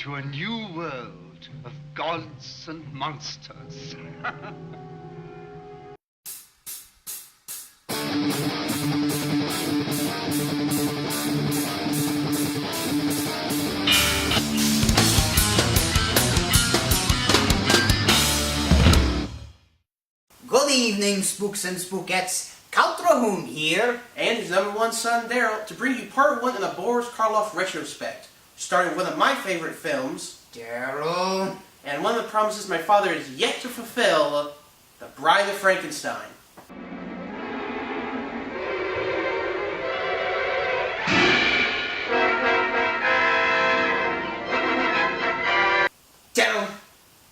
to a new world of gods and monsters. Good evening, spooks and spookettes. Count Drahoon here, and his #1 son, Daryl, to bring you part 1 in a Boris Karloff retrospect, starting with one of my favorite films, Daryl, and one of the promises my father is yet to fulfill, The Bride of Frankenstein. Daryl,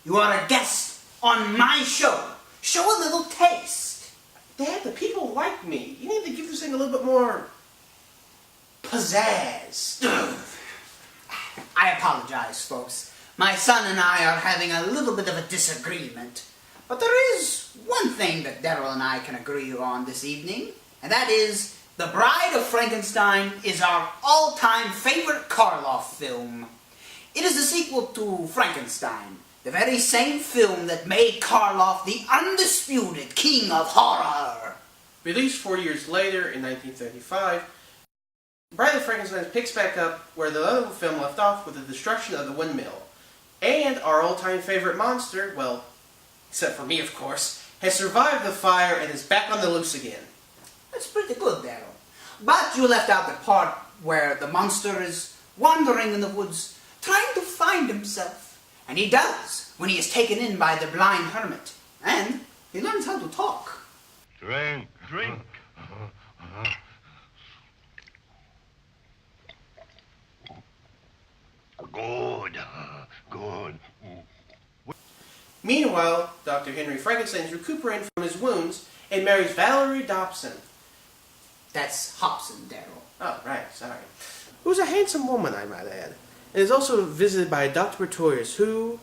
you are a guest on my show. Show a little taste. Dad, the people like me. You need to give this thing a little bit more pizzazz. I apologize, folks. My son and I are having a little bit of a disagreement. But there is one thing that Daryl and I can agree on this evening, and that is The Bride of Frankenstein is our all-time favorite Karloff film. It is the sequel to Frankenstein, the very same film that made Karloff the undisputed king of horror. Released 4 years later in 1935, Bride of Frankenstein picks back up where the other film left off with the destruction of the windmill. And our all-time favorite monster, well, except for me of course, has survived the fire and is back on the loose again. That's pretty good, Daryl. But you left out the part where the monster is wandering in the woods, trying to find himself. And he does, when he is taken in by the blind hermit. And he learns how to talk. Drink. Good. Meanwhile, Dr. Henry Frankenstein is recuperating from his wounds and marries Valerie Dobson. That's Hobson, Daryl. Oh, right, sorry. Who's a handsome woman, I might add. And is also visited by Dr. Pretorius, who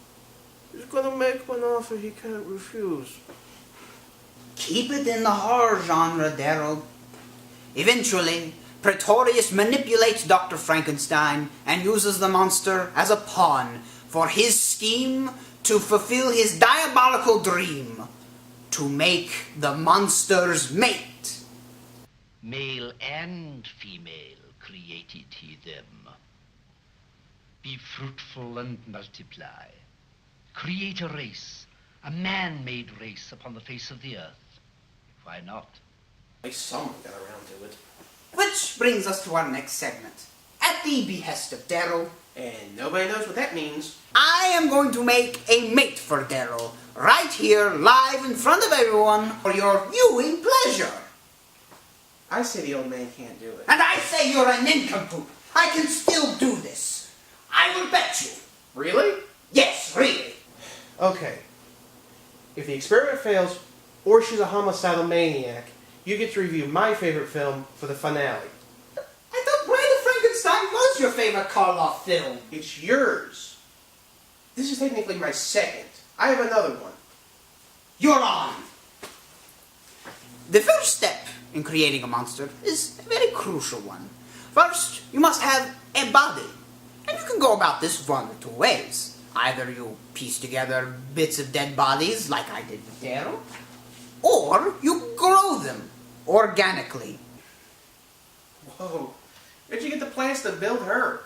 is going to make one offer he can't refuse. Keep it in the horror genre, Daryl. Eventually, Pretorius manipulates Dr. Frankenstein and uses the monster as a pawn for his scheme to fulfill his diabolical dream to make the monsters mate. Male and female created he them. Be fruitful and multiply. Create a race, a man-made race upon the face of the earth. Why not? At least someone got around to it. Which brings us to our next segment. At the behest of Daryl, And nobody knows what that means. I am going to make a mate for Daryl, right here, live in front of everyone, for your viewing pleasure. I say the old man can't do it. And I say you're a nincompoop. I can still do this. I will bet you. Really? Yes, really. Okay. If the experiment fails, or she's a homicidal maniac, you get to review my favorite film for the finale. I thought Bride of Frankenstein was your favorite Karloff film. It's yours. This is technically my second. I have another one. You're on. The first step in creating a monster is a very crucial one. First, you must have a body. And you can go about this one of two ways. Either you piece together bits of dead bodies, like I did with Daryl, or you grow them organically. Whoa. Where'd you get the plans to build her?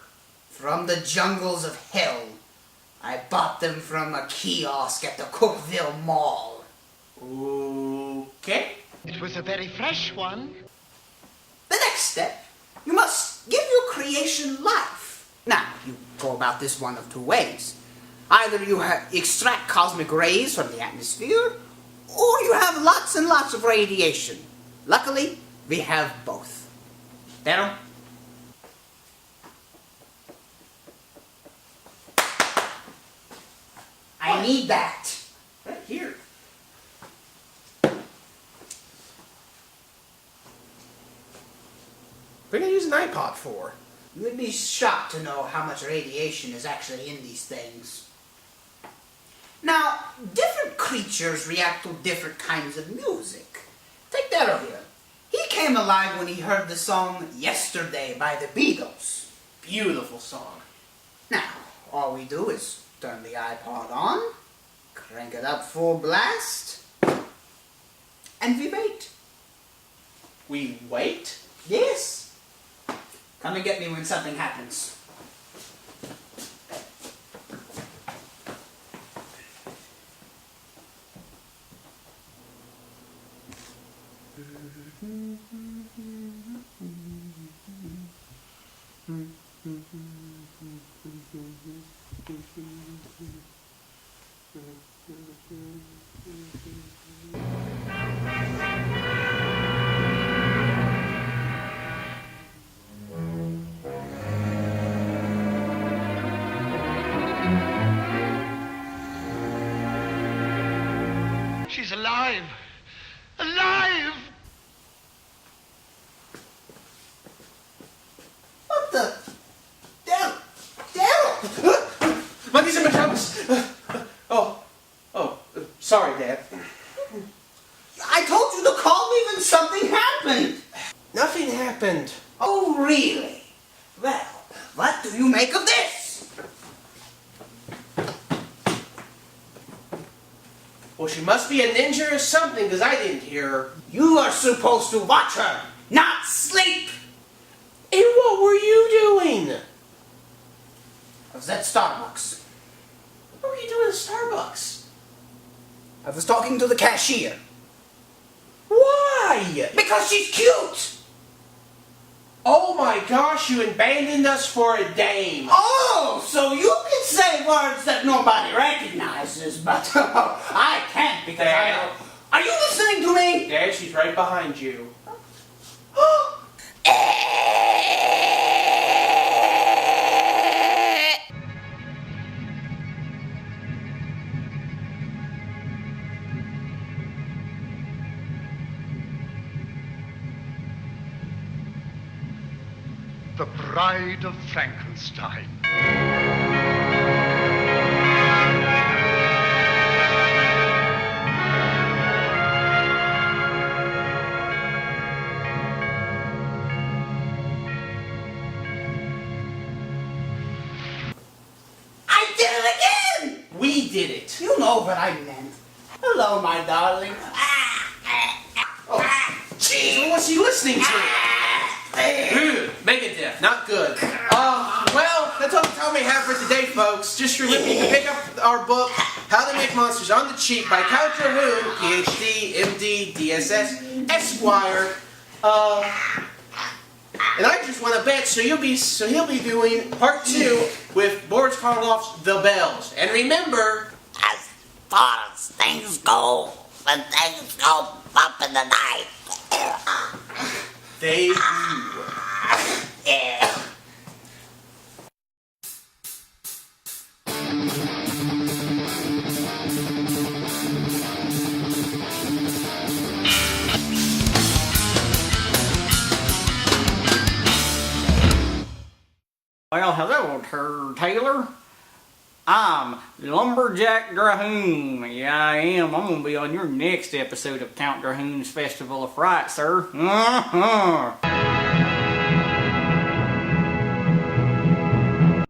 From the jungles of hell. I bought them from a kiosk at the Cookville Mall. Okay. It was a very fresh one. The next step, you must give your creation life. Now, you go about this one of two ways. Either you extract cosmic rays from the atmosphere, or you have lots and lots of radiation. Luckily, we have both. Daryl? I need that. Right here. What are you gonna use an iPod for? You would be shocked to know how much radiation is actually in these things. Now, different creatures react to different kinds of music. Take Daryl here. He came alive when he heard the song Yesterday by the Beatles. Beautiful song. Now, All we do is turn the iPod on, crank it up full blast, and we wait. We wait? Yes. Come and get me when something happens. She's alive! Alive! What the? Daryl! Monkeys in my pajamas! Sorry, Dad. I told you to call me when something happened. Nothing happened. Oh, really? Well, what do you make of this? Well, she must be a ninja or something, because I didn't hear her. You are supposed to watch her, not sleep. And what were you doing? I was at Starbucks. What were you doing at Starbucks? I was talking to the cashier. Why? Because she's cute. Oh my gosh, you abandoned us for a dame. Oh, so you can say words that nobody recognizes, but I can't because I don't. Are you listening to me? Dad, she's right behind you. The Bride of Frankenstein. I did it again! We did it. You know what I meant. Hello, my darling. Jeez, what's he listening to? Megadeth, not good. Well, that's all the time we have for today, folks. Just remember, you can pick up our book, How to Make Monsters on the Cheap by Drahoon, PhD, MD, DSS, Esquire. And I just want to bet, so he'll be doing part 2 with Boris Karloff's The Bells. And remember, as far as things go, when things go bump in the night. they do. Yeah. Well, hello, Taylor. I'm Lumberjack Drahoon. Yeah, I am. I'm going to be on your next episode of Count Drahoon's Festival of Fright, sir.